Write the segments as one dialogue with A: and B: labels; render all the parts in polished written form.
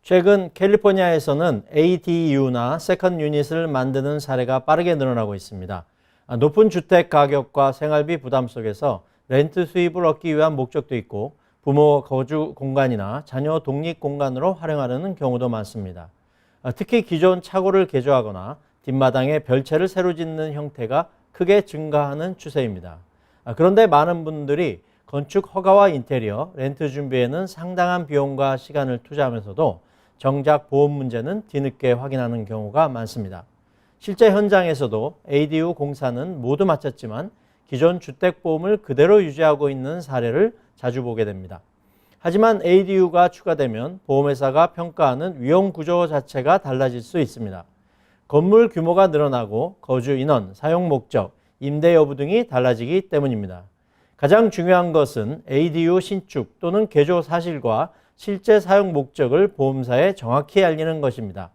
A: 최근 캘리포니아에서는 ADU나 세컨드 유닛을 만드는 사례가 빠르게 늘어나고 있습니다. 높은 주택 가격과 생활비 부담 속에서 렌트 수입을 얻기 위한 목적도 있고 부모 거주 공간이나 자녀 독립 공간으로 활용하려는 경우도 많습니다. 특히 기존 차고를 개조하거나 뒷마당에 별채를 새로 짓는 형태가 크게 증가하는 추세입니다. 그런데 많은 분들이 건축 허가와 인테리어, 렌트 준비에는 상당한 비용과 시간을 투자하면서도 정작 보험 문제는 뒤늦게 확인하는 경우가 많습니다. 실제 현장에서도 ADU 공사는 모두 마쳤지만 기존 주택보험을 그대로 유지하고 있는 사례를 자주 보게 됩니다. 하지만 ADU가 추가되면 보험회사가 평가하는 위험 구조 자체가 달라질 수 있습니다. 건물 규모가 늘어나고 거주 인원, 사용 목적, 임대 여부 등이 달라지기 때문입니다. 가장 중요한 것은 ADU 신축 또는 개조 사실과 실제 사용 목적을 보험사에 정확히 알리는 것입니다.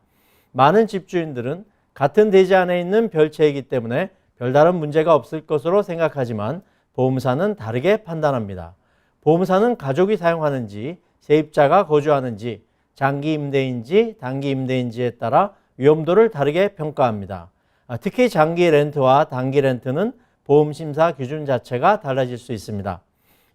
A: 많은 집주인들은 같은 대지 안에 있는 별채이기 때문에 별다른 문제가 없을 것으로 생각하지만 보험사는 다르게 판단합니다. 보험사는 가족이 사용하는지, 세입자가 거주하는지, 장기 임대인지 단기 임대인지에 따라 위험도를 다르게 평가합니다. 특히 장기 렌트와 단기 렌트는 보험 심사 기준 자체가 달라질 수 있습니다.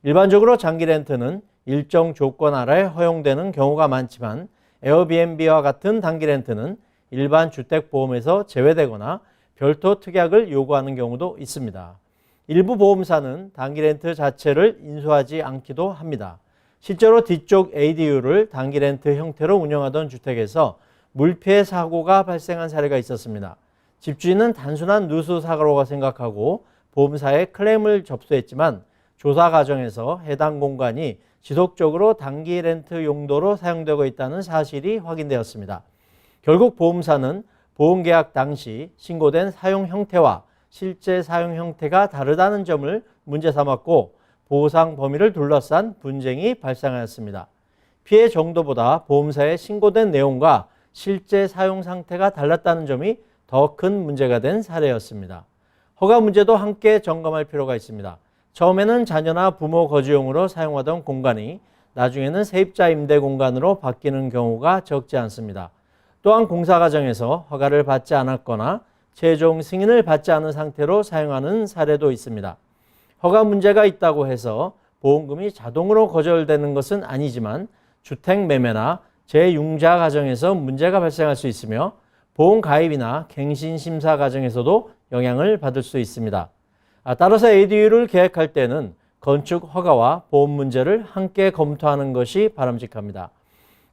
A: 일반적으로 장기 렌트는 일정 조건 아래 허용되는 경우가 많지만 에어비앤비와 같은 단기 렌트는 일반 주택보험에서 제외되거나 별도 특약을 요구하는 경우도 있습니다. 일부 보험사는 단기 렌트 자체를 인수하지 않기도 합니다. 실제로 뒤쪽 ADU를 단기 렌트 형태로 운영하던 주택에서 물피해 사고가 발생한 사례가 있었습니다. 집주인은 단순한 누수 사고라고 생각하고 보험사에 클레임을 접수했지만 조사 과정에서 해당 공간이 지속적으로 단기 렌트 용도로 사용되고 있다는 사실이 확인되었습니다. 결국 보험사는 보험계약 당시 신고된 사용 형태와 실제 사용 형태가 다르다는 점을 문제 삼았고 보상 범위를 둘러싼 분쟁이 발생하였습니다. 피해 정도보다 보험사에 신고된 내용과 실제 사용 상태가 달랐다는 점이 더 큰 문제가 된 사례였습니다. 허가 문제도 함께 점검할 필요가 있습니다. 처음에는 자녀나 부모 거주용으로 사용하던 공간이 나중에는 세입자 임대 공간으로 바뀌는 경우가 적지 않습니다. 또한 공사 과정에서 허가를 받지 않았거나 최종 승인을 받지 않은 상태로 사용하는 사례도 있습니다. 허가 문제가 있다고 해서 보험금이 자동으로 거절되는 것은 아니지만 주택 매매나 재융자 과정에서 문제가 발생할 수 있으며 보험 가입이나 갱신 심사 과정에서도 영향을 받을 수 있습니다. 따라서 ADU를 계획할 때는 건축 허가와 보험 문제를 함께 검토하는 것이 바람직합니다.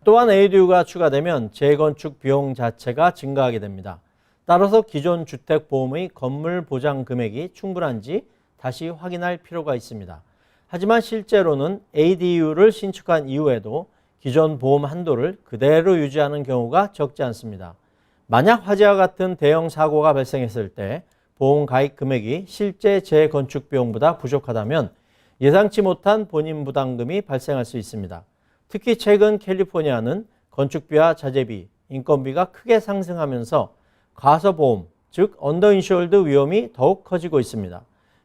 A: 또한 ADU가 추가되면 재건축 비용 자체가 증가하게 됩니다. 따라서 기존 주택보험의 건물 보장 금액이 충분한지 다시 확인할 필요가 있습니다. 하지만 실제로는 ADU를 신축한 이후에도 기존 보험 한도를 그대로 유지하는 경우가 적지 않습니다. 만약 화재와 같은 대형 사고가 발생했을 때 보험 가입 금액이 실제 재건축 비용보다 부족하다면 예상치 못한 본인 부담금이 발생할 수 있습니다. 특히 최근 캘리포니아는 건축비와 자재비, 인건비가 크게 상승하면서 과소보험, 즉 언더인슈어드 위험이 더욱 커지고 있습니다.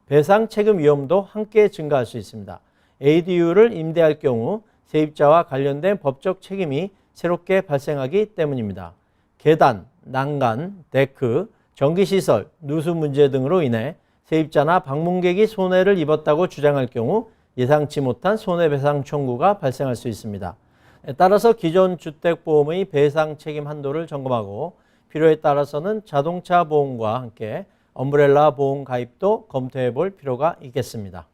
A: 배상 책임 위험도 함께 증가할 수 있습니다. ADU를 임대할 경우 세입자와 관련된 법적 책임이 새롭게 발생하기 때문입니다. 계단, 난간, 데크, 전기시설, 누수 문제 등으로 인해 세입자나 방문객이 손해를 입었다고 주장할 경우 예상치 못한 손해배상 청구가 발생할 수 있습니다. 따라서 기존 주택보험의 배상 책임 한도를 점검하고 필요에 따라서는 자동차 보험과 함께 엄브렐라 보험 가입도 검토해 볼 필요가 있겠습니다.